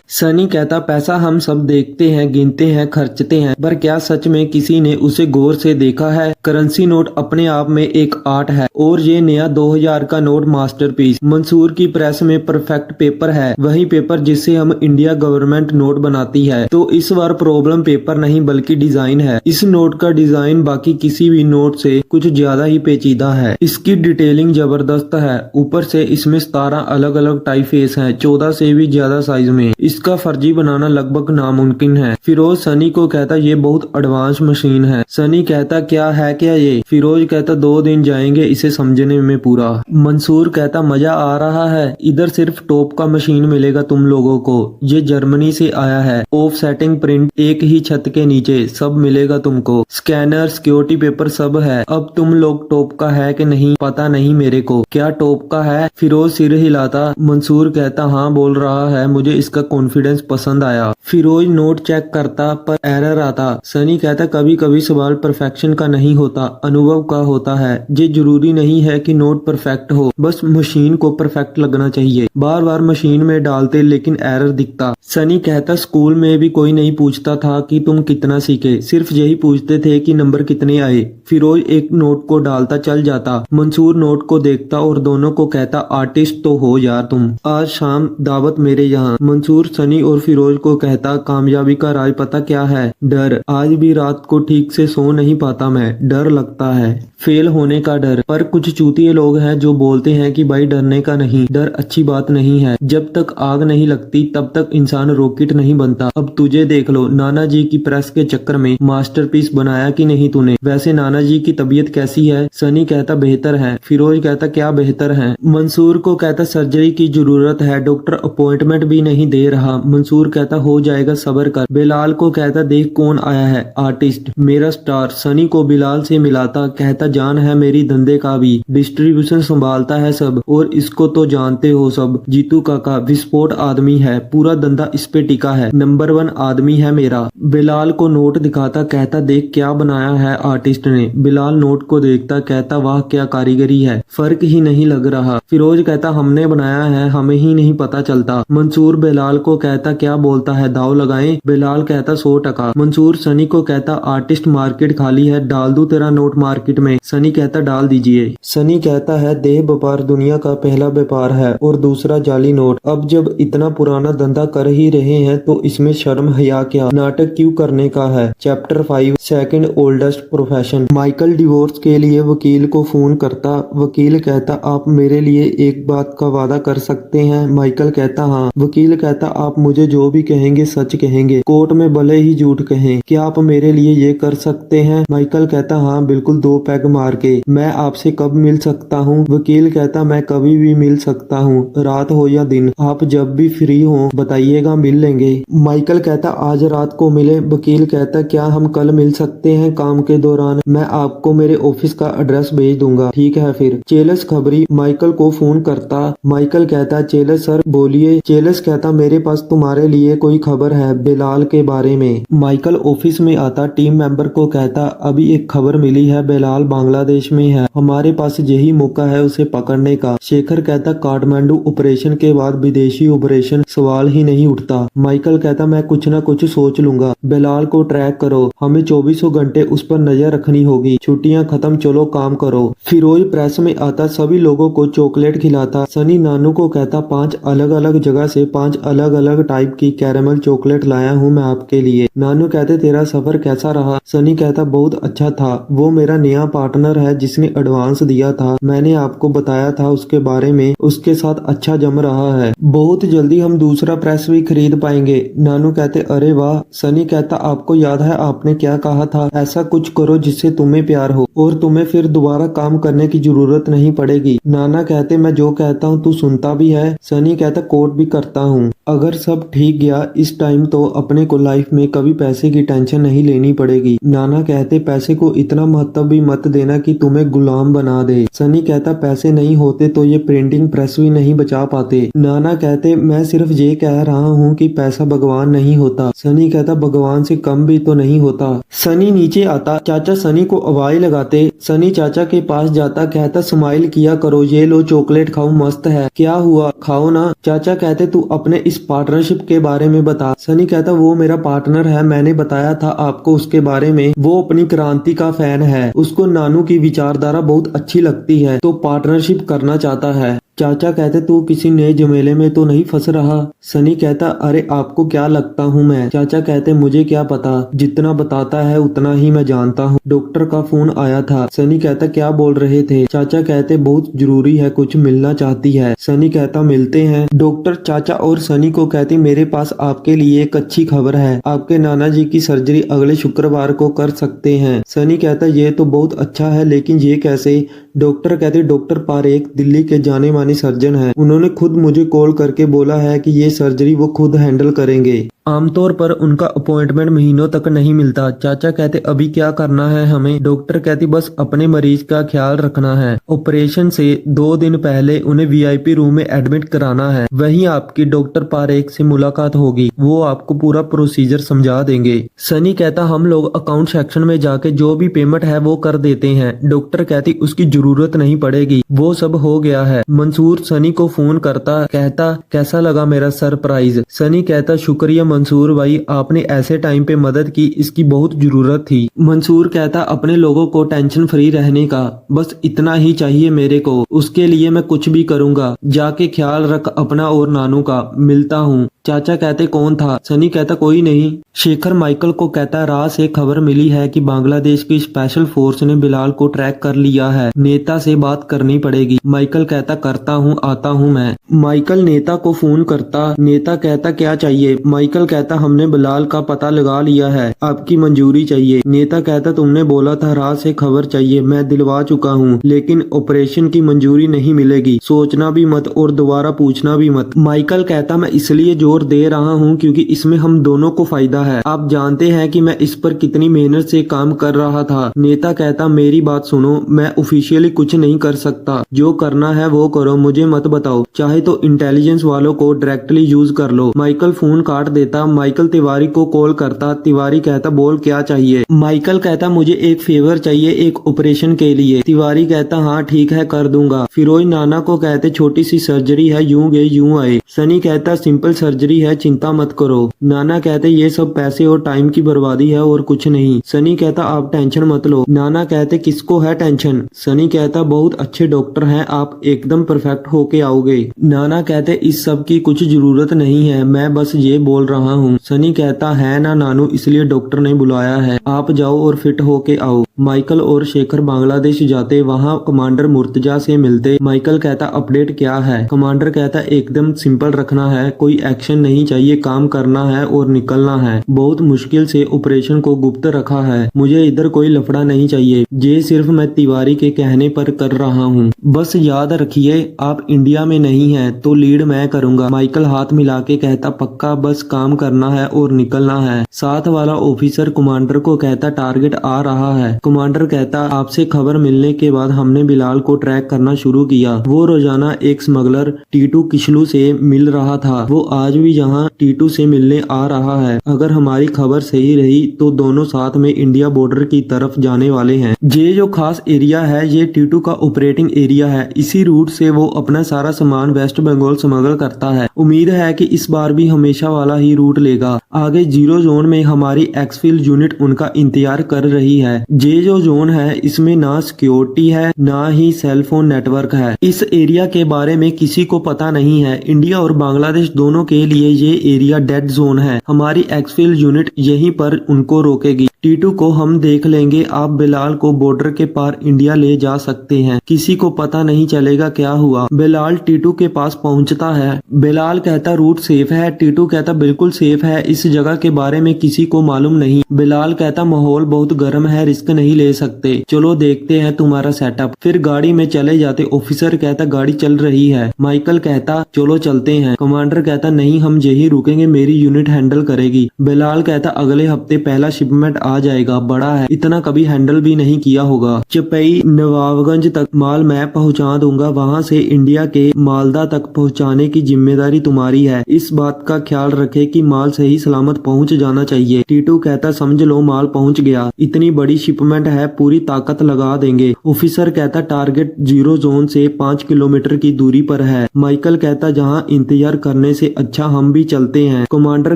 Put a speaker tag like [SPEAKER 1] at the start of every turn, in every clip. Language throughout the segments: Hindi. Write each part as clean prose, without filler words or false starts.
[SPEAKER 1] सनी कहता पैसा हम सब देखते हैं, गिनते हैं, खर्चते हैं, पर क्या सच में किसी ने उसे गौर से देखा है? करेंसी नोट अपने आप में एक आर्ट है और ये नया 2000 का नोट मास्टरपीस मंसूर की प्रेस में परफेक्ट पेपर है, वही पेपर जिससे हम इंडिया गवर्नमेंट नोट बनाती है। तो इस बार प्रॉब्लम पेपर नहीं बल्कि डिजाइन है। इस नोट का डिजाइन बाकी किसी भी नोट से कुछ ज्यादा ही पेचीदा है। इसकी डिटेलिंग जबरदस्त है। ऊपर से इसमें 17 अलग अलग टाइपफेस हैं, 14 से भी ज्यादा साइज में। इसका फर्जी बनाना लगभग नामुमकिन है। फिरोज सनी को कहता ये बहुत एडवांस मशीन है। सनी कहता क्या है क्या ये? फिरोज कहता 2 दिन जाएंगे इसे समझने में पूरा। मंसूर कहता मजा आ रहा है, इधर सिर्फ टॉप का मशीन मिलेगा तुम लोगों को, ये जर्मनी से आया है। ऑफ सेटिंग प्रिंट एक ही छत के नीचे सब मिलेगा तुमको, स्कैनर सिक्योरिटी पेपर सब है। अब तुम लोग टॉप का है कि नहीं पता नहीं मेरे को, क्या टॉप का है? फिरोज सिर हिलाता। मंसूर कहता हाँ बोल रहा है, मुझे इसका कॉन्फिडेंस पसंद आया। फिरोज नोट चेक करता पर एरर आता। सनी कहता कभी कभी सवाल परफेक्शन का नहीं होता, अनुभव का होता है। ये जरूरी नहीं है कि नोट परफेक्ट हो, बस मशीन को परफेक्ट लगना चाहिए। बार बार मशीन में डालते लेकिन एरर दिखता। सनी कहता स्कूल में भी कोई नहीं पूछता था कि तुम कितना सीखे, सिर्फ यही पूछते थे कि नंबर कितने आए। फिरोज एक नोट को डालता चल जाता। मंसूर नोट को देखता और दोनों को कहता आर्टिस्ट तो हो यार तुम, आज शाम दावत मेरे यहाँ। मंसूर सनी और फिरोज को कहता कामयाबी का राज पता क्या है? डर। आज भी रात को ठीक से सो नहीं पाता मैं, डर लगता है, फेल होने का डर। पर कुछ चूतिए लोग हैं जो बोलते हैं कि भाई डरने का नहीं, डर अच्छी बात नहीं है। जब तक आग नहीं लगती तब तक इंसान रॉकेट नहीं बनता। अब तुझे देख लो, नाना जी की प्रेस के चक्कर में मास्टरपीस बनाया कि नहीं तूने? वैसे नाना जी की तबीयत कैसी है? सनी कहता बेहतर है। फिरोज कहता क्या बेहतर है? मंसूर को कहता सर्जरी की जरूरत है, डॉक्टर अपॉइंटमेंट भी नहीं दे रहा। मंसूर कहता हो जाएगा सब्र कर। बिलाल को कहता देख कौन आया है, आर्टिस्ट मेरा स्टार। सनी को बिलाल से मिलाता, कहता जान है मेरी धंधे का भी, डिस्ट्रीब्यूशन संभालता है सब, और इसको तो जानते हो सब, जीतू काका विस्फोट आदमी है, पूरा धंधा इस पे टिका है, नंबर 1 आदमी है मेरा। बिलाल को नोट दिखाता, कहता देख क्या बनाया है आर्टिस्ट ने। बिलाल नोट को देखता, कहता वाह क्या कारीगरी है, फर्क ही नहीं लग रहा। फिरोज कहता हमने बनाया है, हमें ही नहीं पता चलता। मंसूर बिलाल को कहता क्या बोलता है, दाव लगाएं? बिलाल कहता 100%। मंसूर सनी को कहता आर्टिस्ट मार्केट खाली है, डाल दूं तेरा नोट मार्केट में? सनी कहता डाल दीजिए। सनी कहता है देह व्यापार दुनिया का पहला व्यापार है और दूसरा जाली नोट। अब जब इतना पुराना धंधा कर ही रहे हैं तो इसमें शर्म हया क्या, नाटक क्यों करने का है? Chapter 5 second oldest profession. Michael divorce के लिए वकील को फोन करता। वकील कहता आप मेरे लिए एक बात का वादा कर सकते हैं? माइकल कहता हाँ। वकील कहता आप मुझे जो भी कहेंगे सच कहेंगे, कोर्ट में भले ही झूठ कहें, क्या आप मेरे लिए ये कर सकते हैं? माइकल कहता हाँ बिल्कुल, 2 पैग मार के। मैं आपसे कब मिल सकता हूँ? वकील कहता मैं कभी भी मिल सकता हूँ, रात हो या दिन, आप जब भी फ्री हो बताइएगा, मिल लेंगे। माइकल कहता आज रात को मिले। वकील कहता क्या हम कल मिल सकते हैं काम के दौरान? मैं आपको मेरे ऑफिस का एड्रेस भेज दूंगा। ठीक है फिर। चेलस खबरी माइकल को फोन करता। माइकल कहता चेलस सर बोलिए। चेलस कहता मेरे पास तुम्हारे लिए कोई खबर है बिलाल के बारे में। माइकल ऑफिस में आता, टीम मेंबर को कहता अभी एक खबर मिली है, बिलाल बांग्लादेश में है, हमारे पास यही मौका है उसे पकड़ने का। शेखर कहता काठमांडू ऑपरेशन के बाद विदेशी ऑपरेशन सवाल ही नहीं उठता। माइकल कहता मैं कुछ न कुछ सोच लूंगा, बिलाल को ट्रैक करो, हमें 24 घंटे उस पर नजर रखनी होगी, छुट्टियां खत्म, चलो काम करो। फिरोज प्रेस में आता, सभी लोगों को चॉकलेट खिलाता। सनी नानू को कहता 5 अलग अलग जगह से 5 अलग अलग टाइप की कैरेमल चॉकलेट लाया हूँ मैं आपके लिए। नानू कहते तेरा सफर कैसा रहा? सनी कहता बहुत अच्छा था, वो मेरा नया पार्टनर है जिसने एडवांस दिया था, मैंने आपको बताया था उसके बारे में, उसके साथ अच्छा जम रहा है, बहुत जल्दी हम दूसरा प्रेस भी खरीद पाएंगे। नानू कहते अरे वाह। सनी कहता आपको याद है आपने क्या कहा था, ऐसा कुछ करो जिससे तुम्हें प्यार हो और तुम्हें फिर दोबारा काम करने की जरूरत नहीं पड़ेगी। नाना कहते मैं जो कहता हूँ तू सुनता भी है? सनी कहता कोर्ट भी करता हूँ। अगर सब ठीक गया इस टाइम तो अपने को लाइफ में कभी पैसे की टेंशन नहीं लेनी पड़ेगी। नाना कहते पैसे को इतना महत्व भी मत देना कि तुम्हें गुलाम बना दे। सनी कहता पैसे नहीं होते तो ये प्रिंटिंग प्रेस भी नहीं बचा पाते। नाना कहते मैं सिर्फ ये कह रहा हूँ कि पैसा भगवान नहीं होता। सनी कहता भगवान से कम भी तो नहीं होता। सनी नीचे आता, चाचा सनी को आवाज लगाते। सनी चाचा के पास जाता, कहता स्माइल किया करो, ये लो चॉकलेट खाओ मस्त है। क्या हुआ खाओ ना। चाचा कहते तू अपने इस पार्टनरशिप के बारे में बता। सनी कहता वो मेरा पार्टनर है, मैंने बताया था आपको उसके बारे में। वो अपनी क्रांति का फैन है, उसको नानू की विचारधारा बहुत अच्छी लगती है तो पार्टनरशिप करना चाहता है। चाचा कहते तू किसी नए झमेले में तो नहीं फंस रहा। सनी कहता अरे आपको क्या लगता हूँ मैं। चाचा कहते मुझे क्या पता, जितना बताता है उतना ही मैं जानता हूँ। डॉक्टर का फोन आया था। सनी कहता क्या बोल रहे थे। चाचा कहते बहुत जरूरी है, कुछ मिलना चाहती है। सनी कहता मिलते हैं। डॉक्टर चाचा और सनी को कहते मेरे पास आपके लिए एक अच्छी खबर है, आपके नाना जी की सर्जरी अगले शुक्रवार को कर सकते हैं। सनी कहता ये तो बहुत अच्छा है, लेकिन ये कैसे। डॉक्टर कहते डॉक्टर पारेख दिल्ली के जाने माने सर्जन है, उन्होंने खुद मुझे कॉल करके बोला है कि ये सर्जरी वो खुद हैंडल करेंगे। आमतौर पर उनका अपॉइंटमेंट महीनों तक नहीं मिलता। चाचा कहते अभी क्या करना है हमें। डॉक्टर कहती बस अपने मरीज का ख्याल रखना है, ऑपरेशन से 2 दिन पहले उन्हें वीआईपी रूम में एडमिट कराना है, वहीं आपकी डॉक्टर पारेख से मुलाकात होगी, वो आपको पूरा प्रोसीजर समझा देंगे। सनी कहता हम लोग अकाउंट सेक्शन में जाके जो भी पेमेंट है वो कर देते हैं। डॉक्टर कहती उसकी जरूरत नहीं पड़ेगी, वो सब हो गया है। मंसूर सनी को फोन करता, कहता कैसा लगा मेरा सरप्राइज। सनी कहता शुक्रिया मंसूर भाई, आपने ऐसे टाइम पे मदद की, इसकी बहुत जरूरत थी। मंसूर कहता अपने लोगों को टेंशन फ्री रहने का बस इतना ही चाहिए मेरे को, उसके लिए मैं कुछ भी करूंगा। जाके ख्याल रख अपना और नानू का, मिलता हूँ। चाचा कहते कौन था। सनी कहता कोई नहीं। शेखर माइकल को कहता राह से खबर मिली है कि बांग्लादेश की स्पेशल फोर्स ने बिलाल को ट्रैक कर लिया है, नेता से बात करनी पड़ेगी। माइकल कहता करता हूँ, आता हूँ मैं। माइकल नेता को फोन करता। नेता कहता क्या चाहिए। माइकल कहता हमने बिलाल का पता लगा लिया है, आपकी मंजूरी चाहिए। नेता कहता तुमने बोला था राह से खबर चाहिए, मैं दिलवा चुका हूँ, लेकिन ऑपरेशन की मंजूरी नहीं मिलेगी, सोचना भी मत और दोबारा पूछना भी मत। माइकल कहता मैं इसलिए जोर दे रहा हूँ क्योंकि इसमें हम दोनों को फायदा है, आप जानते हैं कि मैं इस पर कितनी मेहनत से काम कर रहा था। नेता कहता मेरी बात सुनो, मैं ऑफिशियली कुछ नहीं कर सकता, जो करना है वो करो, मुझे मत बताओ, चाहे तो इंटेलिजेंस वालों को डायरेक्टली यूज कर लो। माइकल फोन काट देता। माइकल तिवारी को कॉल करता। तिवारी कहता बोल क्या चाहिए। माइकल कहता मुझे एक फेवर चाहिए एक ऑपरेशन के लिए। तिवारी कहता हाँ ठीक है कर दूंगा। फिरोज नाना को कहते छोटी सी सर्जरी है, यूं गए यूं आए। सनी कहता सिंपल सर्जरी है, चिंता मत करो। नाना कहते ये सब पैसे और टाइम की बर्बादी है और कुछ नहीं। सनी कहता आप टेंशन मत लो। नाना कहते किसको है टेंशन। सनी कहता बहुत अच्छे डॉक्टर हैं, आप एकदम परफेक्ट होके आओगे। नाना कहते इस सब की कुछ जरूरत नहीं है, मैं बस ये बोल रहा हूँ। सनी कहता है ना नानू, इसलिए डॉक्टर ने बुलाया है, आप जाओ और फिट होके आओ। माइकल और शेखर बांग्लादेश जाते, वहाँ कमांडर मुर्तजा से मिलते। माइकल कहता अपडेट क्या है। कमांडर कहता एकदम सिंपल रखना है, कोई एक्शन नहीं चाहिए, काम करना है और निकलना है। बहुत मुश्किल से ऑपरेशन को गुप्त रखा है, मुझे इधर कोई लफड़ा नहीं चाहिए, ये सिर्फ मैं तिवारी के कहने पर कर रहा हूँ। बस याद रखिए आप इंडिया में नहीं है तो लीड मैं करूँगा। माइकल हाथ मिला के कहता पक्का, बस काम करना है और निकलना है। साथ वाला ऑफिसर कमांडर को कहता टारगेट आ रहा है। कमांडर कहता आपसे खबर मिलने के बाद हमने बिलाल को ट्रैक करना शुरू किया, वो रोजाना एक स्मगलर टीटू किशलू से मिल रहा था, वो आज भी यहाँ टीटू से मिलने आ रहा है। अगर हमारी खबर सही रही तो दोनों साथ में इंडिया बॉर्डर की तरफ जाने वाले हैं। ये जो खास एरिया है ये टीटू का ऑपरेटिंग एरिया है, इसी रूट से वो अपना सारा सामान वेस्ट बंगाल स्मगल करता है। उम्मीद है कि इस बार भी हमेशा वाला ही रूट लेगा। आगे जीरो जोन में हमारी एक्सफिल यूनिट उनका इंतजार कर रही है। ये जो जोन है इसमें ना सिक्योरिटी है ना ही सेल फोन नेटवर्क है। इस एरिया के बारे में किसी को पता नहीं है। इंडिया और बांग्लादेश दोनों के लिए ये एरिया डेड जोन है। हमारी एक्सफिल यूनिट यहीं पर उनको रोकेगी। टीटू को हम देख लेंगे, आप बिलाल को बॉर्डर के पार इंडिया ले जा सकते हैं, किसी को पता नहीं चलेगा क्या हुआ। बिलाल टीटू के पास पहुंचता है। बिलाल कहता रूट सेफ है। टीटू कहता बिल्कुल सेफ है, इस जगह के बारे में किसी को मालूम नहीं। बिलाल कहता माहौल बहुत गर्म है, रिस्क नहीं नहीं ले सकते, चलो देखते हैं तुम्हारा सेटअप। फिर गाड़ी में चले जाते। ऑफिसर कहता गाड़ी चल रही है। माइकल कहता चलो चलते हैं। कमांडर कहता नहीं, हम यहीं रुकेंगे, मेरी यूनिट हैंडल करेगी। बिलाल कहता अगले हफ्ते पहला शिपमेंट आ जाएगा, बड़ा है, इतना कभी हैंडल भी नहीं किया होगा। चपई नवाबगंज तक माल मैं पहुंचा दूंगा, वहां से इंडिया के मालदा तक पहुंचाने की जिम्मेदारी तुम्हारी है। इस बात का ख्याल रखे कि माल सही सलामत पहुंच जाना चाहिए। टीटू कहता समझ लो माल पहुंच गया, इतनी बड़ी शिपमेंट है, पूरी ताकत लगा देंगे। ऑफिसर कहता टारगेट 0 जोन से 5 किलोमीटर की दूरी पर है। माइकल कहता जहां इंतजार करने से अच्छा हम भी चलते हैं। कमांडर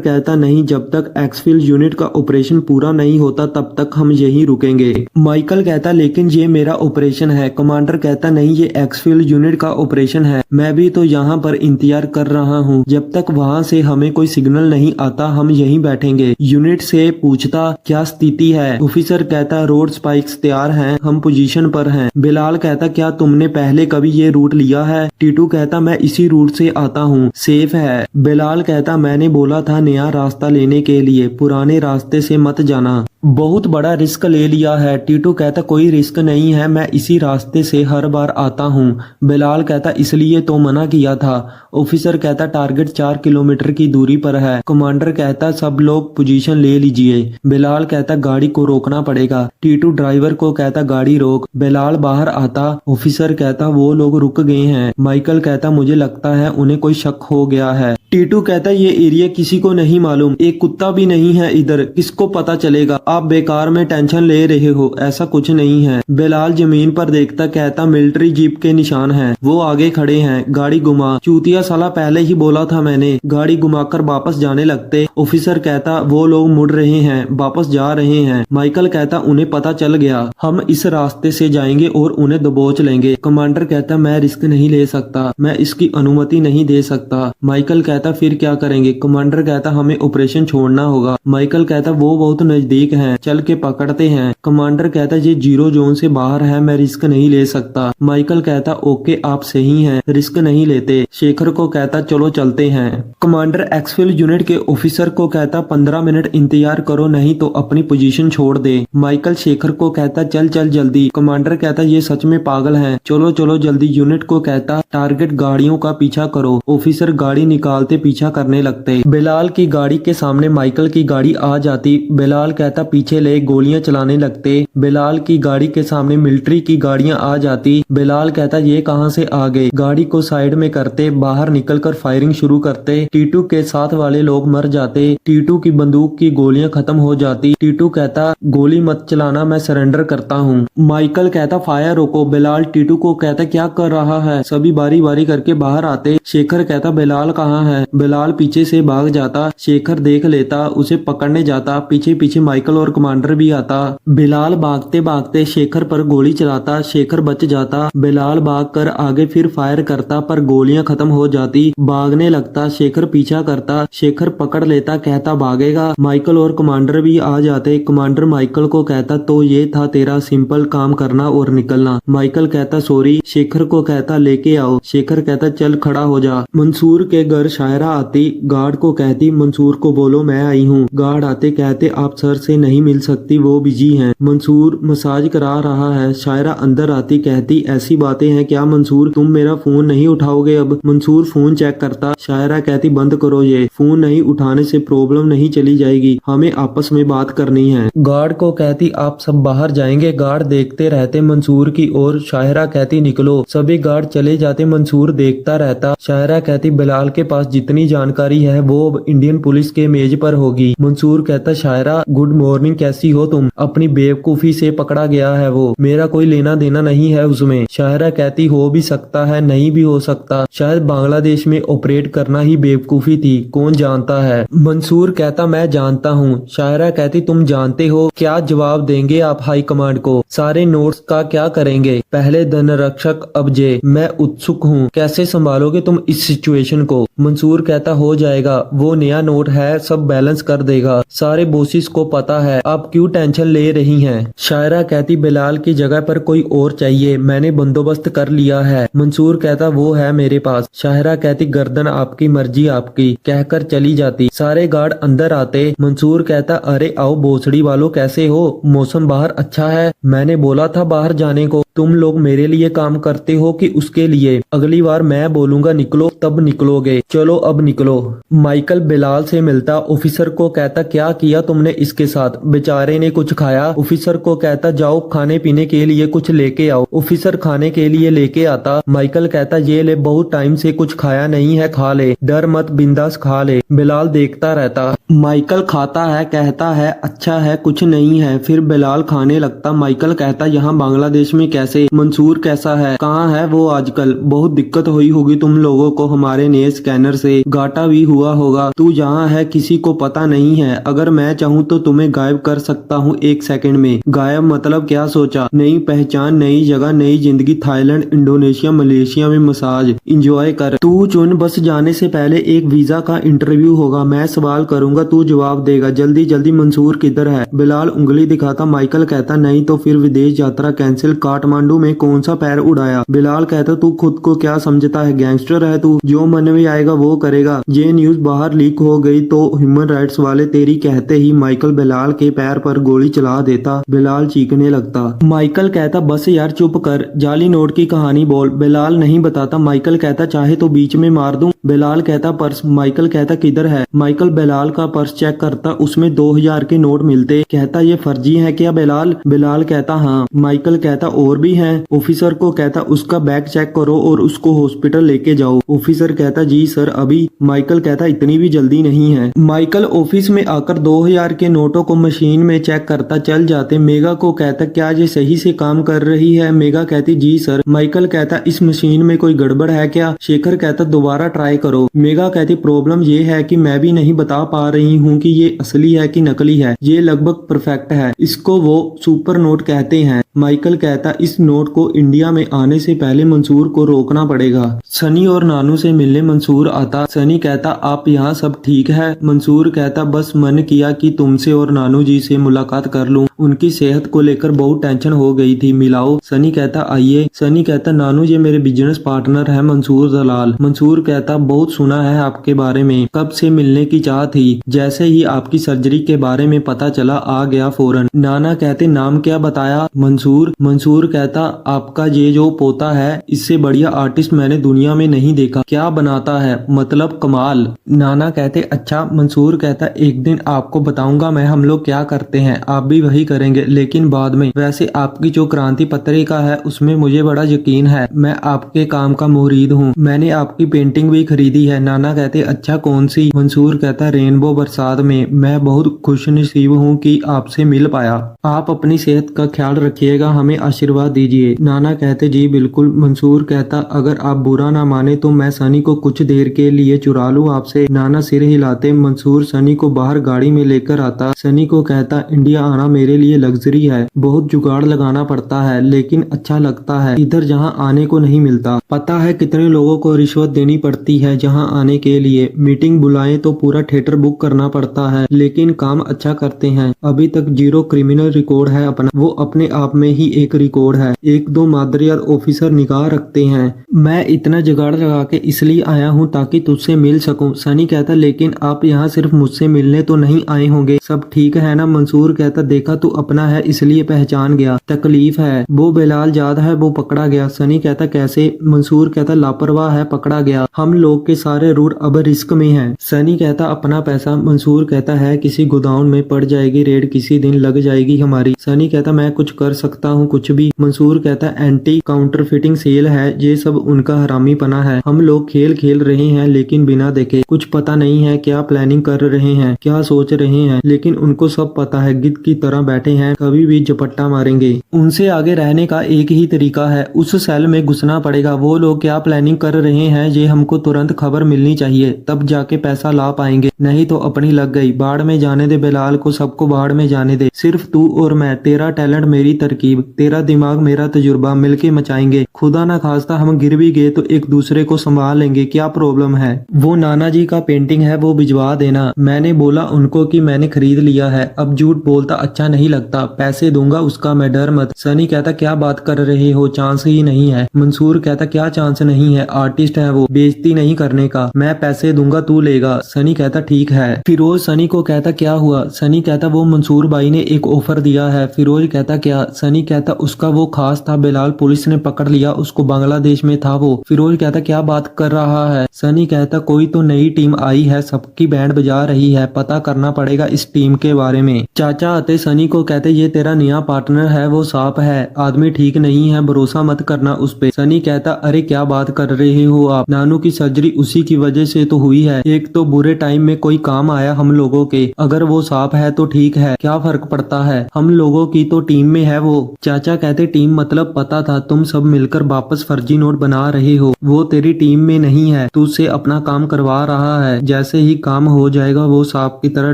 [SPEAKER 1] कहता नहीं, जब तक एक्सफिल यूनिट का ऑपरेशन पूरा नहीं होता तब तक हम यहीं रुकेंगे। माइकल कहता लेकिन ये मेरा ऑपरेशन है। कमांडर कहता नहीं, ये एक्सफिल यूनिट का ऑपरेशन है, मैं भी तो यहाँ पर इंतजार कर रहा हूँ। जब तक वहाँ से हमें कोई सिग्नल नहीं आता हम यहीं बैठेंगे। यूनिट से पूछता क्या स्थिति है। ऑफिसर कहता रोड स्पाइक्स तैयार हैं, हम पोजीशन पर हैं। बिलाल कहता क्या तुमने पहले कभी ये रूट लिया है। टीटू कहता मैं इसी रूट से आता हूँ, सेफ है। बिलाल कहता मैंने बोला था नया रास्ता लेने के लिए, पुराने रास्ते से मत जाना, बहुत बड़ा रिस्क ले लिया है। टीटू कहता कोई रिस्क नहीं है, मैं इसी रास्ते से हर बार आता हूँ। बिलाल कहता इसलिए तो मना किया था। ऑफिसर कहता टारगेट 4 किलोमीटर की दूरी पर है। कमांडर कहता सब लोग पोजीशन ले लीजिए। बिलाल कहता गाड़ी को रोकना पड़ेगा। टीटू ड्राइवर को कहता गाड़ी रोक। बिलाल बाहर आता। ऑफिसर कहता वो लोग रुक गए हैं। माइकल कहता मुझे लगता है उन्हें कोई शक हो गया है। टीटू कहता ये एरिया किसी को नहीं मालूम, एक कुत्ता भी नहीं है इधर, किसको पता चलेगा, आप बेकार में टेंशन ले रहे हो, ऐसा कुछ नहीं है। बिलाल जमीन पर देखता कहता मिलिट्री जीप के निशान हैं, वो आगे खड़े हैं, गाड़ी घुमा। चूतिया साला पहले ही बोला था मैंने। गाड़ी घुमाकर वापस जाने लगते। ऑफिसर कहता वो लोग मुड़ रहे हैं, वापस जा रहे हैं। माइकल कहता उन्हें पता चल गया, हम इस रास्ते से जाएंगे और उन्हें दबोच लेंगे। कमांडर कहता मैं रिस्क नहीं ले सकता, मैं इसकी अनुमति नहीं दे सकता। माइकल कहता फिर क्या करेंगे। कमांडर कहता हमें ऑपरेशन छोड़ना होगा। माइकल कहता वो बहुत नजदीक हैं, चल के पकड़ते हैं। कमांडर कहता ये 0 जोन से बाहर है, मैं रिस्क नहीं ले सकता। माइकल कहता ओके आप सही हैं, रिस्क नहीं लेते। शेखर को कहता चलो चलते हैं। कमांडर एक्सफिल यूनिट के ऑफिसर को कहता 15 मिनट इंतजार करो, नहीं तो अपनी पोजीशन छोड़ दे। माइकल शेखर को कहता चल चल जल्दी। कमांडर कहता ये सच में पागल हैं, चलो चलो जल्दी। यूनिट को कहता टारगेट गाड़ियों का पीछा करो। ऑफिसर गाड़ी निकालते पीछा करने लगते। बिलाल की गाड़ी के सामने माइकल की गाड़ी आ जाती। बिलाल कहता पीछे ले, गोलियां चलाने लगते। बिलाल की गाड़ी के सामने मिलिट्री की गाड़ियां आ जाती। बिलाल कहता ये कहां से आ गए। गाड़ी को साइड में करते, बाहर निकलकर फायरिंग शुरू करते। टीटू के साथ वाले लोग मर जाते। टीटू की बंदूक की गोलियां खत्म हो जाती। टीटू कहता गोली मत चलाना, मैं सरेंडर करता हूँ। माइकल कहता फायर रोको। बिलाल टीटू को कहता क्या कर रहा है। सभी बारी बारी करके बाहर आते। शेखर कहता बिलाल कहाँ है। बिलाल पीछे से भाग जाता। शेखर देख लेता, उसे पकड़ने जाता। पीछे पीछे माइकल और कमांडर भी आता। बिलाल भागते भागते शेखर पर गोली चलाता। शेखर बच जाता। बिलाल भागकर आगे फिर फायर करता, पर गोलियां खत्म हो जाती। भागने लगता। शेखर पीछा करता। शेखर पकड़ लेता, कहता भागेगा। माइकल और कमांडर भी आ जाते। कमांडर माइकल को कहता तो ये था तेरा सिंपल काम करना और निकलना। माइकल कहता सॉरी। शेखर को कहता लेके आओ। शेखर कहता चल खड़ा हो जा। मंसूर के घर शायरा आती। गार्ड को कहती मंसूर को बोलो मैं आई हूँ। गार्ड आते, कहते आप सर से नहीं मिल सकती, वो बिजी हैं। मंसूर मसाज करा रहा है। शायरा अंदर आती, कहती ऐसी बातें हैं क्या मंसूर, तुम मेरा फोन नहीं उठाओगे अब। मंसूर फोन चेक करता। शायरा कहती बंद करो ये, फोन नहीं उठाने से प्रॉब्लम नहीं चली जाएगी, हमें आपस में बात करनी है। गार्ड को कहती आप सब बाहर जाएंगे। गार्ड देखते रहते मंसूर की ओर। शायरा कहती निकलो। सभी गार्ड चले जाते। मंसूर देखता रहता। शायरा कहती बिलाल के पास जितनी जानकारी है वो अब इंडियन पुलिस के मेज पर होगी। मंसूर कहता शायरा गुड मॉर्निंग, कैसी हो तुम। अपनी बेवकूफी से पकड़ा गया है वो, मेरा कोई लेना देना नहीं है उसमें। शायरा कहती हो भी सकता है, नहीं भी हो सकता, शायद बांग्लादेश में ऑपरेट करना ही बेवकूफी थी, कौन जानता है। मंसूर कहता मैं जानता हूँ। शायरा कहती तुम जानते हो, क्या जवाब देंगे आप हाई कमांड को। सारे नोट्स का क्या करेंगे। पहले धन रक्षक अब जे, मैं उत्सुक हूँ, कैसे संभालोगे तुम इस सिचुएशन को। मंसूर मंसूर कहता हो जाएगा, वो नया नोट है, सब बैलेंस कर देगा, सारे बॉसिस को पता है, आप क्यों टेंशन ले रही हैं। शायरा कहती बिलाल की जगह पर कोई और चाहिए, मैंने बंदोबस्त कर लिया है। मंसूर कहता वो है मेरे पास। शायरा कहती गर्दन आपकी मर्जी आपकी, कहकर चली जाती। सारे गार्ड अंदर आते। मंसूर कहता अरे आओ भोसड़ी वालों, कैसे हो, मौसम बाहर अच्छा है, मैंने बोला था बाहर जाने को, तुम लोग मेरे लिए काम करते हो कि उसके लिए, अगली बार मैं बोलूंगा निकलो तब निकलोगे, चलो अब निकलो। माइकल बिलाल से मिलता, ऑफिसर को कहता क्या किया तुमने इसके साथ, बेचारे ने कुछ खाया। ऑफिसर को कहता जाओ खाने पीने के लिए कुछ लेके आओ। ऑफिसर खाने के लिए लेके आता। माइकल कहता ये ले, बहुत टाइम से कुछ खाया नहीं है, खा ले, डर मत, बिंदास खा ले। बिलाल देखता रहता। माइकल खाता है, कहता है अच्छा है, कुछ नहीं है, फिर बिलाल खाने लगता। माइकल कहता यहाँ बांग्लादेश में कैसे, मंसूर कैसा है, कहाँ है वो आजकल, बहुत दिक्कत हुई होगी तुम लोगों को हमारे नए स्कैनर से, घाटा भी हुआ होगा, तू जहाँ है किसी को पता नहीं है, अगर मैं चाहूँ तो तुम्हें गायब कर सकता हूँ 1 सेकंड में। गायब मतलब क्या सोचा, नई पहचान, नई जगह, नई जिंदगी, थाईलैंड, इंडोनेशिया, मलेशिया में मसाज, इंजॉय कर, तू चुन, बस जाने से पहले एक वीजा का इंटरव्यू होगा, मैं सवाल करूंगा, तू जवाब देगा, जल्दी जल्दी मंसूर किधर है। बिलाल उंगली दिखाता। माइकल कहता नहीं तो फिर विदेश यात्रा कैंसिल, काठमांडू में कौन सा पैर उड़ाया। बिलाल कहता तू खुद को क्या समझता है, गैंगस्टर है तू, जो मन में आएगा वो करेगा। ये न्यूज बाहर लीक हो गई तो ह्यूमन राइट्स वाले तेरी कहते ही माइकल बिलाल के पैर पर गोली चला देता। बिलाल चीखने लगता। माइकल कहता बस यार चुप कर, जाली नोट की कहानी बोल। बिलाल नहीं बताता। माइकल कहता चाहे तो बीच में मार दूं। बिलाल कहता पर्स। माइकल कहता किधर है। माइकल बिलाल का पर्स चेक करता, उसमें 2000 के नोट मिलते। कहता ये फर्जी है क्या बिलाल। बिलाल कहता हाँ। माइकल कहता और भी हैं। ऑफिसर को कहता उसका बैग चेक करो और उसको हॉस्पिटल लेके जाओ। ऑफिसर कहता जी सर अभी। माइकल कहता इतनी भी जल्दी नहीं है। माइकल ऑफिस में आकर 2000 के नोटों को मशीन में चेक करता। चल जाते। मेगा को कहता क्या ये सही से काम कर रही है। मेगा कहती जी सर। माइकल कहता इस मशीन में कोई गड़बड़ है क्या। शेखर कहता दोबारा ट्राई करो। मेगा कहती प्रॉब्लम ये है कि मैं भी नहीं बता पा रही हूँ कि ये असली है कि नकली है, ये लगभग परफेक्ट है, इसको वो सुपर नोट कहते हैं। माइकल कहता इस नोट को इंडिया में आने से पहले मंसूर को रोकना पड़ेगा। सनी और नानू से मिलने मंसूर आता। सनी कहता आप यहाँ सब ठीक है। मंसूर कहता बस मन किया कि तुमसे और नानू जी से मुलाकात कर लूं, उनकी सेहत को लेकर बहुत टेंशन हो गई थी, मिलाओ। सनी कहता आइए। सनी कहता नानू जी मेरे बिजनेस पार्टनर है मंसूर दलाल। मंसूर कहता बहुत सुना है आपके बारे में, कब से मिलने की चाह थी, जैसे ही आपकी सर्जरी के बारे में पता चला आ गया फौरन। नाना कहते नाम क्या बताया। मंसूर कहता आपका ये जो पोता है इससे बढ़िया आर्टिस्ट मैंने दुनिया में नहीं देखा, क्या बनाता है, मतलब कमाल। नाना कहते अच्छा। मंसूर कहता एक दिन आपको बताऊंगा मैं हम लोग क्या करते हैं, आप भी वही करेंगे लेकिन बाद में। वैसे आपकी जो क्रांति पत्रिका है उसमें मुझे बड़ा यकीन है, मैं आपके काम का मुरीद हूँ, मैंने आपकी पेंटिंग भी खरीदी है। नाना कहते अच्छा कौन सी। मंसूर कहता रेनबो बरसात में, मैं बहुत खुश नसीब हूँ कि आपसे मिल पाया, आप अपनी सेहत का ख्याल रखिएगा, हमें आशीर्वाद दीजिए। नाना कहते जी बिल्कुल। मंसूर कहता अगर आप बुरा ना माने तो मैं सनी को कुछ देर के लिए चुरा लूं आपसे। नाना सिर हिलाते। मंसूर सनी को बाहर गाड़ी में लेकर आता। सनी को कहता इंडिया आना मेरे लिए लग्जरी है, बहुत जुगाड़ लगाना पड़ता है लेकिन अच्छा लगता है, इधर जहाँ आने को नहीं मिलता। पता है कितने लोगों को रिश्वत देनी पड़ती है जहाँ आने के लिए, मीटिंग बुलाए तो पूरा थिएटर बुक करना पड़ता है, लेकिन काम अच्छा करते हैं। अभी तक 0 क्रिमिनल रिकॉर्ड है अपना, वो अपने आप में ही एक रिकॉर्ड है। 1-2 मादरियात ऑफिसर निगाह रखते हैं। मैं इतना जुगाड़ लगा के इसलिए आया हूँ ताकि तुझसे मिल सकूं। सनी कहता लेकिन आप यहाँ सिर्फ मुझसे मिलने तो नहीं आए होंगे, सब ठीक है ना। मंसूर कहता देखा तू अपना है इसलिए पहचान गया, तकलीफ है, वो बिलाल जाद है वो पकड़ा गया। सनी कहता कैसे। मंसूर कहता लापरवाह है पकड़ा गया, हम लोग के सारे रूट अब रिस्क में है। सनी कहता अपना पैसा। मंसूर कहता है किसी गोदाउन में पड़ जाएगी रेड, किसी दिन लग जाएगी हमारी। सनी कहता मैं कुछ कर सकता हूँ कुछ भी। मंसूर कहता एंटी काउंटरफिटिंग सेल है, ये सब उनका हरामी पना है, हम लोग खेल खेल रहे हैं लेकिन बिना देखे, कुछ पता नहीं है क्या प्लानिंग कर रहे हैं, क्या सोच रहे हैं, लेकिन उनको सब पता है, गिद्ध की तरह बैठे हैं, कभी भी झपट्टा मारेंगे। उनसे आगे रहने का एक ही तरीका है, उस सेल में घुसना पड़ेगा। वो लोग क्या प्लानिंग कर रहे हैं ये हमको तुरंत खबर मिलनी चाहिए, तब जाके पैसा ला पाएंगे, नहीं तो अपनी लग गई। बाढ़ में जाने दे बिलाल को, सबको बाढ़ में जाने दे, सिर्फ तू और मैं, तेरा टैलेंट मेरी तरकीब, तेरा दिमाग मेरा तजुर्बा, मिलके मचाएंगे। खुदा ना खास्ता हम गिर भी गए तो एक दूसरे को संभाल लेंगे, क्या प्रॉब्लम है। वो नाना जी का पेंटिंग है, वो भिजवा देना। मैंने बोला उनको कि मैंने खरीद लिया है। अब झूठ बोलता अच्छा नहीं लगता, पैसे दूंगा उसका मैं, डर मत। सनी कहता क्या बात कर रहे हो, चांस ही नहीं है। मंसूर कहता क्या चांस नहीं है, आर्टिस्ट है वो, बेइज्जती नहीं करने का, मैं पैसे दूंगा तू लेगा। सनी कहता ठीक है। फिरोज सनी को कहता क्या हुआ। सनी कहता वो मंसूर भाई ने एक ऑफर दिया है। फिरोज कहता क्या। सनी कहता उसका वो खास था बिलाल, पुलिस ने पकड़ लिया उसको, बांग्लादेश में था वो। फिरोज कहता क्या बात कर रहा है। सनी कहता कोई तो नई टीम आई है, सबकी बैंड बजा रही है, पता करना पड़ेगा इस टीम के बारे में। चाचा आते सनी को कहते ये तेरा नया पार्टनर है, वो सांप है, आदमी ठीक नहीं है, भरोसा मत करना उस पे। सनी कहता अरे क्या बात कर रहे हो आप, नानू की सर्जरी उसी की वजह से तो हुई है, एक तो बुरे टाइम में कोई काम आया हम लोगों के, अगर वो सांप है तो ठीक है, क्या फर्क पड़ता है, हम लोगों की तो टीम में है वो। चाचा कहते टीम मतलब पता था तुम सब मिलकर वापस फर्जी नोट बना रहे हो, वो तेरी टीम में नहीं है, तू उससे अपना काम करवा रहा है, जैसे ही काम हो जाएगा वो सांप की तरह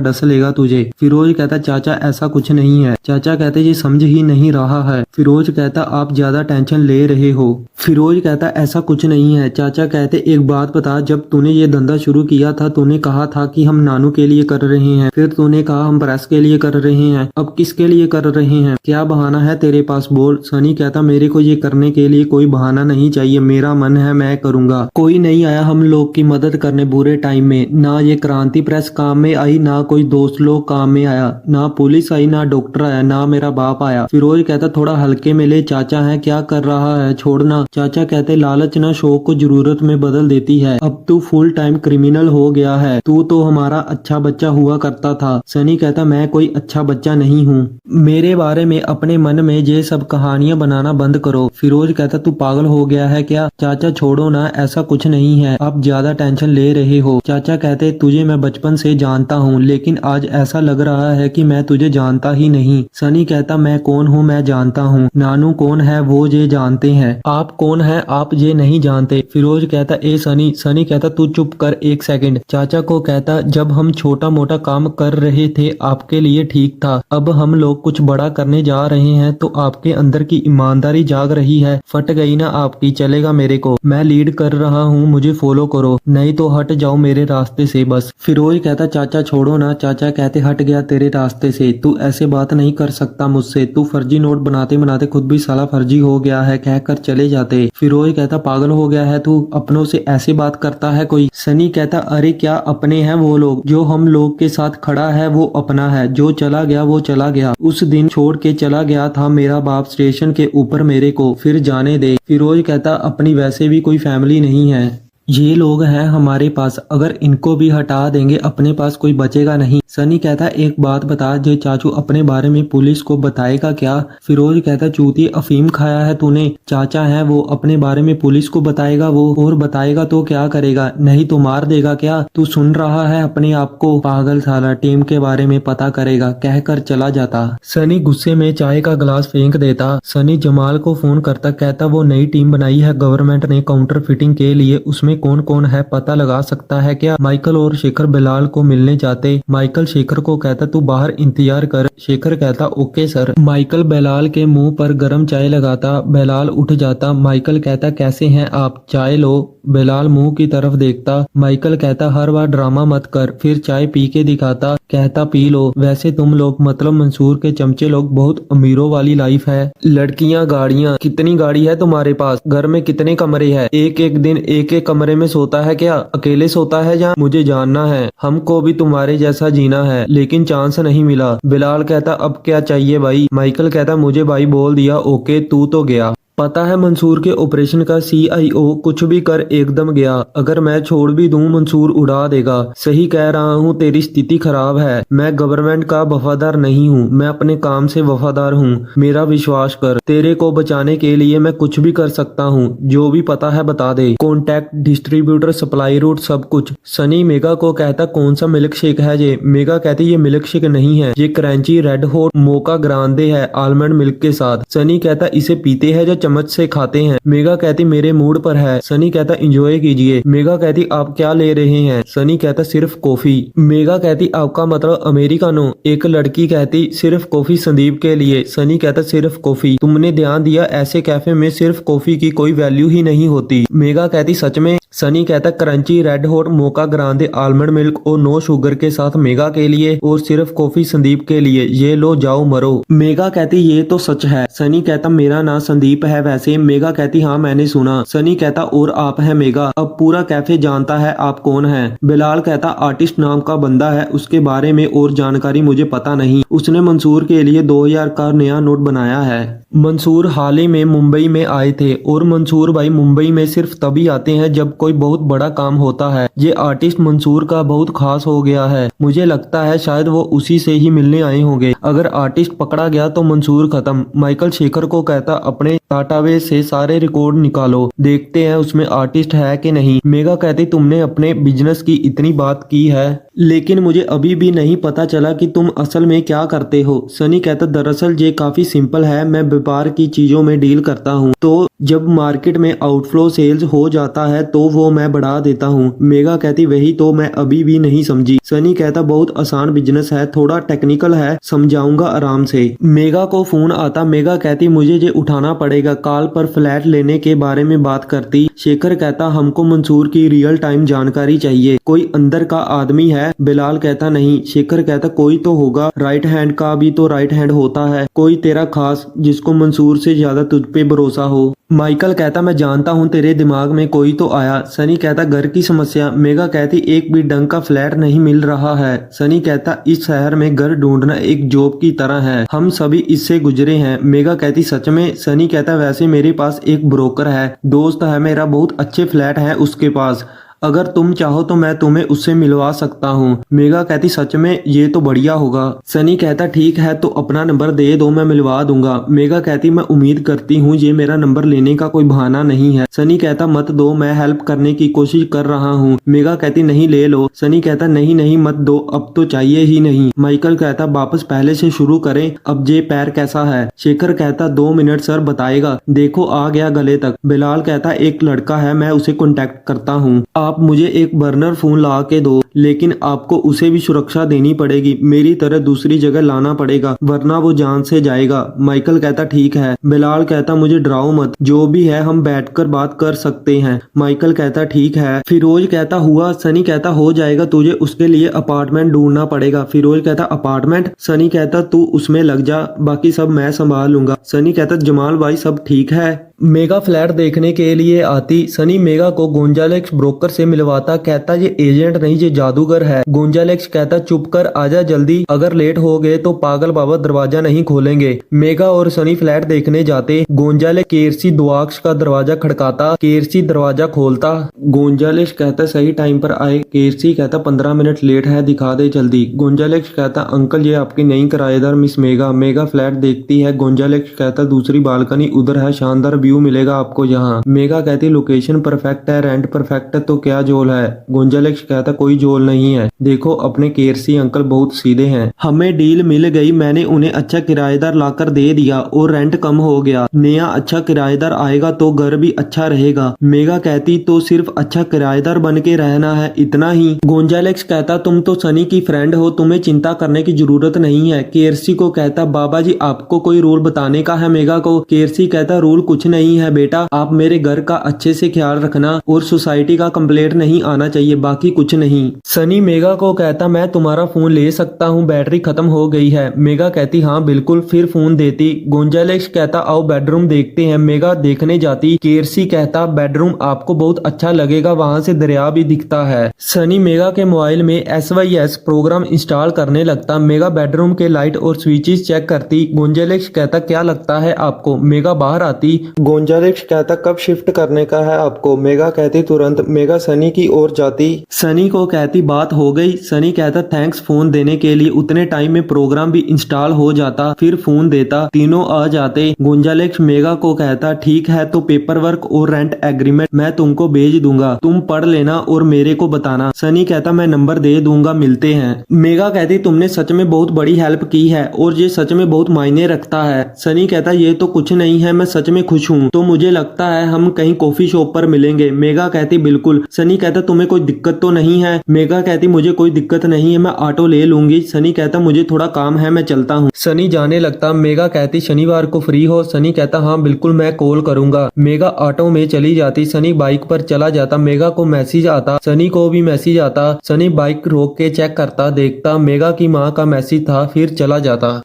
[SPEAKER 1] डस लेगा तुझे। फिरोज कहता चाचा ऐसा कुछ नहीं है। चाचा कहते ये समझ ही नहीं रहा है। फिरोज कहता आप ज्यादा टेंशन ले रहे हो। फिरोज कहता ऐसा कुछ नहीं है। चाचा कहते एक बात बता, जब तूने ये धंधा शुरू किया था तूने कहा था कि हम नानू के लिए कर रहे हैं, फिर तूने कहा हम प्रेस के लिए कर रहे हैं, अब किसके लिए कर रहे हैं, क्या बहाना है तेरे पास बोल। सनी कहता मेरे को ये करने के लिए कोई बहाना नहीं चाहिए, मेरा मन है मैं करूंगा। कोई नहीं आया हम लोग की मदद करने बुरे टाइम में, ना ये क्रांति प्रेस काम में आई, ना कोई दोस्त लोग काम में आया, ना पुलिस आई, ना डॉक्टर आया, ना मेरा बाप आया। फिरोज कहता थोड़ा हल्के में ले चाचा है, क्या कर रहा है, छोड़ना। चाचा कहते लालच ना शौक को जरूरत में बदल देती है, अब तू फुल टाइम क्रिमिनल हो गया है, तू तो हमारा अच्छा बच्चा हुआ करता था। सनी कहता मैं कोई अच्छा बच्चा नहीं हूँ, मेरे बारे में अपने मन में ये सब कहानियां बनाना बंद करो। फिरोज कहता तू पागल हो गया है क्या। चाचा छोड़ो ना, ऐसा कुछ नहीं है, आप ज्यादा टेंशन ले रहे हो। चाचा कहते तुझे मैं बचपन से जानता हूँ, लेकिन आज ऐसा लग रहा है कि मैं तुझे जानता ही नहीं। सनी कहता मैं कौन हूँ मैं जानता हूँ, नानू कौन है वो ये जानते हैं, आप कौन है आप ये नहीं जानते। फिरोज कहता ए सनी। सनी कहता तू चुप कर एक सेकंड। चाचा को कहता जब हम छोटा मोटा काम कर रहे थे आपके लिए ठीक था, अब हम लोग कुछ बड़ा करने जा रहे हैं तो आपके अंदर की ईमानदारी जाग रही है, फट गई ना आपकी, चलेगा मेरे को, मैं लीड कर रहा हूँ, मुझे फॉलो करो, नहीं तो हट जाओ मेरे रास्ते से बस। फिरोज कहता चाचा छोड़ो ना। चाचा कहते हट गया तेरे रास्ते से, तू ऐसे बात नहीं कर सकता मुझसे, तू फर्जी नोट बनाते बनाते खुद भी साला फर्जी हो गया है, कहकर चले जाते। फिरोज कहता पागल हो गया है तू, अपनों से ऐसे बात करता है कोई। सनी कहता अरे क्या अपने हैं वो लोग, जो हम लोग के साथ खड़ा है वो अपना है, जो चला गया वो चला गया, उस दिन छोड़ के चला गया था मेरा बाप स्टेशन के ऊपर मेरे को, फिर जाने दे। फिरोज कहता अपनी वैसे भी कोई फैमिली नहीं है, ये लोग हैं हमारे पास, अगर इनको भी हटा देंगे अपने पास कोई बचेगा नहीं। सनी कहता एक बात बता, जे चाचू अपने बारे में पुलिस को बताएगा क्या। फिरोज कहता चूती अफीम खाया है तूने, चाचा है वो, अपने बारे में पुलिस को बताएगा वो, और बताएगा तो क्या करेगा, नहीं तो मार देगा क्या, तू सुन रहा है अपने आप को, पागल साला, टीम के बारे में पता करेगा, कहकर चला जाता। सनी गुस्से में चाय का गिलास फेंक देता। सनी जमाल को फोन करता, कहता वो नई टीम बनाई है गवर्नमेंट ने काउंटर फिटिंग के लिए, उसमें कौन कौन है पता लगा सकता है क्या। माइकल और शेखर बिलाल को मिलने जाते। माइकल शेखर को कहता तू बाहर इंतजार कर। शेखर कहता ओके सर। माइकल बिलाल के मुंह पर गरम चाय लगाता। बिलाल उठ जाता। माइकल कहता कैसे हैं आप, चाय लो। बिलाल मुंह की तरफ देखता। माइकल कहता हर बार ड्रामा मत कर, फिर चाय पी के दिखाता। कहता पी लो, वैसे तुम लोग मतलब मंसूर के चमचे लोग बहुत अमीरों वाली लाइफ है, लड़कियां गाड़ियां, कितनी गाड़ी है तुम्हारे पास, घर में कितने कमरे हैं, एक एक दिन एक एक कमरे में सोता है क्या, अकेले सोता है जहाँ, मुझे जानना है, हमको भी तुम्हारे जैसा जीना है, लेकिन चांस नहीं मिला। बिलाल कहता अब क्या चाहिए भाई। माइकल कहता मुझे भाई बोल दिया ओके, तू तो गया। पता है मंसूर के ऑपरेशन का CIO कुछ भी कर एकदम गया, अगर मैं छोड़ भी दूं मंसूर उड़ा देगा। सही कह रहा हूं, तेरी स्थिति खराब है, मैं गवर्नमेंट का वफादार नहीं हूं, मैं अपने काम से वफादार हूं, मेरा विश्वास कर, तेरे को बचाने के लिए मैं कुछ भी कर सकता हूं, जो भी पता है बता दे, कॉन्टैक्ट, डिस्ट्रीब्यूटर, सप्लाई रूट, सब कुछ। सनी मेगा को कहता कौन सा मिल्क शेक है ये। मेगा कहती ये मिल्क शेक नहीं है, ये क्रंची रेड हॉट मोका ग्रांदे है आलमंड मिल्क के साथ। सनी कहता इसे पीते हैं जो चम्मच से खाते हैं। मेगा कहती मेरे मूड पर है। सनी कहता एंजॉय कीजिए। मेगा कहती आप क्या ले रहे हैं? सनी कहता सिर्फ कॉफी। मेगा कहती आपका मतलब अमेरिकानो? एक लड़की कहती सिर्फ कॉफी संदीप के लिए। सनी कहता सिर्फ कॉफी? तुमने ध्यान दिया ऐसे कैफे में सिर्फ कॉफी की कोई वैल्यू ही नहीं होती। मेगा कहती सच में? सनी कहता क्रंची रेड हॉट मोका ग्रांडे आलमंड मिल्क और नो शुगर के साथ मेगा के लिए और सिर्फ कॉफी संदीप के लिए। ये लो जाओ मरो। मेगा कहती ये तो सच है। सनी कहता मेरा नाम संदीप है वैसे। मेगा कहती हाँ मैंने सुना। सनी कहता और आप है मेगा? अब पूरा कैफे जानता है आप कौन है। बिलाल कहता आर्टिस्ट नाम का बंदा है, उसके बारे में और जानकारी मुझे पता नहीं। उसने मंसूर के लिए 2000 का नया नोट बनाया है। मंसूर हाल ही में मुंबई में आए थे और मंसूर भाई मुंबई में सिर्फ तभी आते हैं जब कोई बहुत बड़ा काम होता है। ये आर्टिस्ट मंसूर का बहुत खास हो गया है। मुझे लगता है शायद वो उसी से ही मिलने आए होंगे। अगर आर्टिस्ट पकड़ा गया तो मंसूर खत्म। माइकल शेखर को कहता अपने डाटाबेस से सारे रिकॉर्ड निकालो, देखते हैं उसमें आर्टिस्ट है कि नहीं। मेगा कहती तुमने अपने बिजनेस की इतनी बात की है लेकिन मुझे अभी भी नहीं पता चला कि तुम असल में क्या करते हो। सनी कहता दरअसल ये काफी सिंपल है, मैं व्यापार की चीजों में डील करता हूँ, तो जब मार्केट में आउटफ्लो सेल्स हो जाता है तो वो मैं बढ़ा देता हूँ। मेगा कहती वही तो मैं अभी भी नहीं समझी। सनी कहता बहुत आसान बिजनेस है, थोड़ा टेक्निकल है, समझाऊंगा आराम से। मेगा को फोन आता। मेगा कहती मुझे ये उठाना पड़ेगा, कॉल पर फ्लैट लेने के बारे में बात करती। शेखर कहता हमको मंसूर की रियल टाइम जानकारी चाहिए, कोई अंदर का आदमी है? बिलाल कहता नहीं। शेखर कहता कोई तो होगा, राइट हैंड का भी तो राइट हैंड होता है, कोई तेरा खास जिसको मंसूर से ज्यादा तुझ पे भरोसा हो। माइकल कहता मैं जानता हूँ तेरे दिमाग में कोई तो आया। सनी कहता घर की समस्या। मेगा कहती एक भी ढंग का फ्लैट नहीं मिल रहा है। सनी कहता इस शहर में घर ढूंढना एक जॉब की तरह है, हम सभी इससे गुजरे हैं। मेगा कहती सच में? सनी कहता वैसे मेरे पास एक ब्रोकर है, दोस्त है मेरा, बहुत अच्छे फ्लैट है उसके पास, अगर तुम चाहो तो मैं तुम्हें उससे मिलवा सकता हूँ। मेगा कहती सच में? ये तो बढ़िया होगा। सनी कहता ठीक है तो अपना नंबर दे दो, मैं मिलवा दूंगा। मेगा कहती मैं उम्मीद करती हूँ ये मेरा नंबर लेने का कोई बहाना नहीं है। सनी कहता मत दो, मैं हेल्प करने की कोशिश कर रहा हूँ। मेगा कहती नहीं ले लो। सनी कहता नहीं नहीं मत दो, अब तो चाहिए ही नहीं। माइकल कहता वापस पहले से शुरू करें, अब जे पैर कैसा है? शेखर कहता 2 मिनट सर बताएगा, देखो आ गया गले तक। बिलाल कहता एक लड़का है, मैं उसे कॉन्टेक्ट करता हूँ, आप मुझे एक बर्नर फोन ला के दो, लेकिन आपको उसे भी सुरक्षा देनी पड़ेगी, मेरी तरह दूसरी जगह लाना पड़ेगा वरना वो जान से जाएगा। माइकल कहता ठीक है। बिलाल कहता मुझे डराओ मत, जो भी है हम बैठकर बात कर सकते हैं। माइकल कहता ठीक है। फिरोज कहता हुआ? सनी कहता हो जाएगा, तुझे उसके लिए अपार्टमेंट ढूंढना पड़ेगा। फिरोज कहता अपार्टमेंट? सनी कहता तू उसमें लग जा, बाकी सब मैं संभाल लूंगा। सनी कहता जमाल भाई सब ठीक है? मेगा फ्लैट देखने के लिए आती। सनी मेगा को गोंजालेक्स ब्रोकर से मिलवाता, कहता ये एजेंट नहीं ये जादूगर है। गोंजालेक्स कहता चुप कर आजा जल्दी, अगर लेट हो गए तो पागल बाबा दरवाजा नहीं खोलेंगे। मेगा और सनी फ्लैट देखने जाते। गोंजालेक्स केरसी दुआक्स का दरवाजा खड़काता, केरसी दरवाजा खोलता। गोंजालेक्स कहता सही टाइम पर आए। केरसी कहता 15 मिनट लेट है, दिखा दे जल्दी। गोंजालेक्स कहता अंकल ये आपकी नई किराएदार मिस मेगा। मेगा फ्लैट देखती है। गोंजालेक्स कहता दूसरी बालकनी उधर है, शानदार व्यू मिलेगा आपको यहाँ। मेगा कहती लोकेशन परफेक्ट है, रेंट परफेक्ट है, तो क्या जोल है? गोंजालेक्स कहता कोई जोल नहीं है, देखो अपने केरसी अंकल बहुत सीधे हैं, हमें डील मिल गई, मैंने उन्हें अच्छा किराएदार लाकर दे दिया और रेंट कम हो गया, नया अच्छा किराएदार आएगा तो घर भी अच्छा रहेगा। मेगा कहती तो सिर्फ अच्छा किराएदार बन के रहना है, इतना ही? गोंजालेक्स कहता तुम तो सनी की फ्रेंड हो, तुम्हें चिंता करने की जरूरत नहीं है। केरसी को कहता बाबा जी आपको कोई रूल बताने का है मेगा को? केरसी कहता रूल कुछ नहीं है बेटा, आप मेरे घर का अच्छे से ख्याल रखना और सोसाइटी का कंप्लेंट नहीं आना चाहिए, बाकी कुछ नहीं। सनी मेगा को कहता मैं तुम्हारा फोन ले सकता हूँ, बैटरी खत्म हो गई है। मेगा कहती हाँ बिल्कुल, फिर फोन देती। गोंजालेक्स कहता आओ बेडरूम देखते हैं। मेगा देखने जाती। केरसी कहता बेडरूम आपको बहुत अच्छा लगेगा, वहाँ से दरिया भी दिखता है। सनी मेगा के मोबाइल में SYS प्रोग्राम इंस्टॉल करने लगता। मेगा बेडरूम के लाइट और स्विचेस चेक करती। गोंजालेक्स कहता क्या लगता है आपको? मेगा बाहर आती। गोंजालेक्स कहता कब शिफ्ट करने का है आपको? मेगा कहती तुरंत। मेगा सनी की ओर जाती। सनी को कहती बात हो गई। सनी कहता थैंक्स फोन देने के लिए, उतने टाइम में प्रोग्राम भी इंस्टॉल हो जाता। फिर फोन देता, तीनों आ जाते। गोंजालेक्स मेगा को कहता ठीक है तो पेपर वर्क और रेंट एग्रीमेंट मैं तुमको भेज दूंगा, तुम पढ़ लेना और मेरे को बताना। सनी कहता मैं नंबर दे दूंगा, मिलते हैं। मेगा कहती तुमने सच में बहुत बड़ी हेल्प की है और ये सच में बहुत मायने रखता है। सनी कहता ये तो कुछ नहीं है, मैं सच में खुश हूँ। हूँ, तो मुझे लगता है हम कहीं कॉफी शॉप पर मिलेंगे। मेगा कहती बिल्कुल। सनी कहता तुम्हें कोई दिक्कत तो नहीं है? मेगा कहती मुझे कोई दिक्कत नहीं है, मैं ऑटो ले लूंगी। सनी कहता मुझे थोड़ा काम है, मैं चलता हूँ। सनी जाने लगता। मेगा कहती शनिवार को फ्री हो? सनी कहता हाँ बिल्कुल, मैं कॉल करूंगा। मेगा ऑटो में चली जाती। सनी बाइक पर चला जाता। मेगा को मैसेज आता, सनी को भी मैसेज आता। सनी बाइक रोक के चेक करता, देखता मेगा की माँ का मैसेज था, फिर चला जाता।